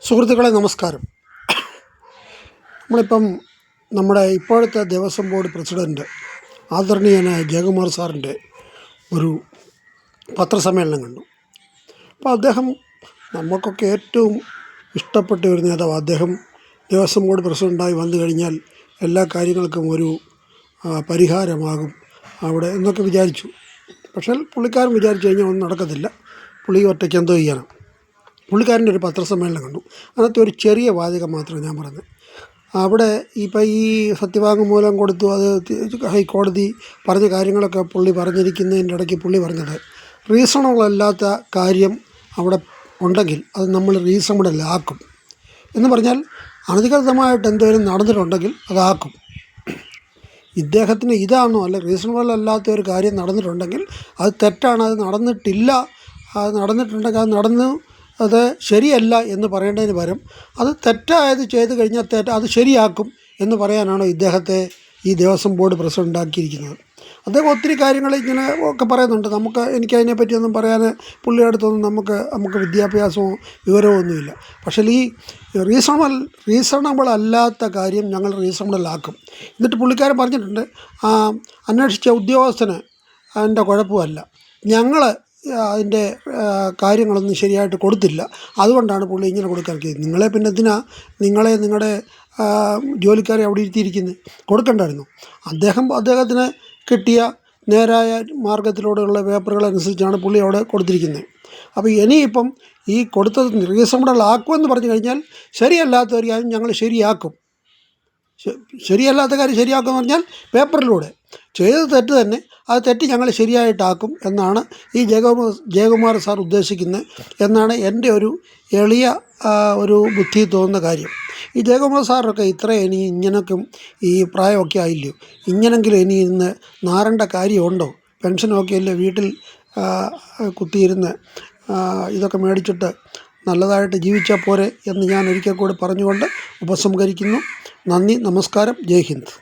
സുഹൃത്തുക്കളെ നമസ്കാരം. നമ്മളിപ്പം നമ്മുടെ ഇപ്പോഴത്തെ ദേവസ്വം ബോർഡ് പ്രസിഡൻറ്റ് ആദരണീയനായ ജയകുമാർ സാറിൻ്റെ ഒരു പത്രസമ്മേളനം കണ്ടു. അപ്പോൾ അദ്ദേഹം നമുക്കൊക്കെ ഏറ്റവും ഇഷ്ടപ്പെട്ട ഒരു നേതാവ്. അദ്ദേഹം ദേവസ്വം ബോർഡ് പ്രസിഡൻ്റായി വന്നു കഴിഞ്ഞാൽ എല്ലാ കാര്യങ്ങൾക്കും ഒരു പരിഹാരമാകും അവിടെ എന്നൊക്കെ വിചാരിച്ചു. പക്ഷേ പുള്ളിക്കാരൻ വിചാരിച്ചു കഴിഞ്ഞാൽ ഒന്നും നടക്കത്തില്ല. പുള്ളി ഒറ്റയ്ക്ക് എന്തോ ചെയ്യണം. പുള്ളിക്കാരൻ്റെ ഒരു പത്രസമ്മേളനം കണ്ടു. അതിനകത്ത് ഒരു ചെറിയ വാചകം മാത്രമേ ഞാൻ പറഞ്ഞത്. അവിടെ ഇപ്പം ഈ സത്യവാങ്മൂലം കൊടുത്തു, അത് ഹൈക്കോടതി പറഞ്ഞ കാര്യങ്ങളൊക്കെ പുള്ളി പറഞ്ഞിരിക്കുന്നതിൻ്റെ ഇടയ്ക്ക് പുള്ളി പറഞ്ഞത് റീസണബിൾ അല്ലാത്ത കാര്യം അവിടെ ഉണ്ടെങ്കിൽ അത് നമ്മൾ റീസണബിൾ ആക്കും എന്ന് പറഞ്ഞാൽ അനധികൃതമായിട്ട് എന്തെങ്കിലും നടന്നിട്ടുണ്ടെങ്കിൽ അതാക്കും. ഇദ്ദേഹത്തിന് ഇതാണോ അല്ല, റീസണബിൾ അല്ലാത്ത ഒരു കാര്യം നടന്നിട്ടുണ്ടെങ്കിൽ അത് തെറ്റാണ്, അത് നടന്നിട്ടില്ല, അത് നടന്നിട്ടുണ്ടെങ്കിൽ അത് ശരിയല്ല എന്ന് പറയേണ്ടതിന് പകരം അത് തെറ്റായത് ചെയ്ത് കഴിഞ്ഞാൽ അത് ശരിയാക്കും എന്ന് പറയാനാണ് ഇദ്ദേഹത്തെ ഈ ദേവസ്വം ബോർഡ് പ്രസിഡൻ്റാക്കിയിരിക്കുന്നത്. അദ്ദേഹം ഒത്തിരി കാര്യങ്ങൾ ഇങ്ങനെ ഒക്കെ പറയുന്നുണ്ട്. എനിക്കതിനെപ്പറ്റിയൊന്നും പറയാൻ പുള്ളിയുടെ അടുത്തൊന്നും നമുക്ക് വിദ്യാഭ്യാസമോ വിവരമോ ഒന്നുമില്ല. പക്ഷേ ഈ റീസണബിൾ അല്ലാത്ത കാര്യം ഞങ്ങൾ റീസണബിൾ ആക്കും. എന്നിട്ട് പുള്ളിക്കാരൻ പറഞ്ഞിട്ടുണ്ട്, അന്വേഷിച്ച ഉദ്യോഗസ്ഥന് അതിൻ്റെ കുഴപ്പമല്ല, ഞങ്ങൾ അതിൻ്റെ കാര്യങ്ങളൊന്നും ശരിയായിട്ട് കൊടുത്തില്ല, അതുകൊണ്ടാണ് പുള്ളി ഇങ്ങനെ കൊടുക്കാൻ. നിങ്ങളെ പിന്നെ നിങ്ങളുടെ ജോലിക്കാരെ അവിടെ ഇരുത്തിയിരിക്കുന്നത് കൊടുക്കണ്ടായിരുന്നു. അദ്ദേഹത്തിന് കിട്ടിയ നേരായ മാർഗത്തിലൂടെയുള്ള പേപ്പറുകളനുസരിച്ചാണ് പുള്ളി അവിടെ കൊടുത്തിരിക്കുന്നത്. അപ്പോൾ ഇനിയിപ്പം ഈ കൊടുത്തത് റീസണബിൾ ആക്കുമെന്ന് പറഞ്ഞു കഴിഞ്ഞാൽ ശരിയല്ലാത്ത ഒരു കാര്യം ഞങ്ങൾ ശരിയാക്കും. ശരിയല്ലാത്ത കാര്യം ശരിയാക്കുമെന്ന് പറഞ്ഞാൽ പേപ്പറിലൂടെ ചെയ്തത് തെറ്റ് തന്നെ, അത് തെറ്റ് ഞങ്ങൾ ശരിയായിട്ടാക്കും എന്നാണ് ഈ ജയകുമാർ സാർ ഉദ്ദേശിക്കുന്നത് എന്നാണ് എൻ്റെ ഒരു എളിയ ഒരു ബുദ്ധി തോന്നുന്ന കാര്യം. ഈ ജയകുമാർ സാറൊക്കെ ഇനി ഇങ്ങനൊക്കെ ഈ പ്രായമൊക്കെ ആയില്ലയോ, ഇങ്ങനെങ്കിലും ഇനി ഇന്ന് നാറേണ്ട കാര്യമുണ്ടോ? പെൻഷനൊക്കെ അല്ലേ വീട്ടിൽ കുത്തിയിരുന്ന് ഇതൊക്കെ മേടിച്ചിട്ട് നല്ലതായിട്ട് ജീവിച്ചാൽ പോരെ എന്ന് ഞാൻ ഒരിക്കൽ കൂടി പറഞ്ഞുകൊണ്ട് ഉപസംഹരിക്കുന്നു. നന്ദി, നമസ്കാരം, ജയ് ഹിന്ദ്.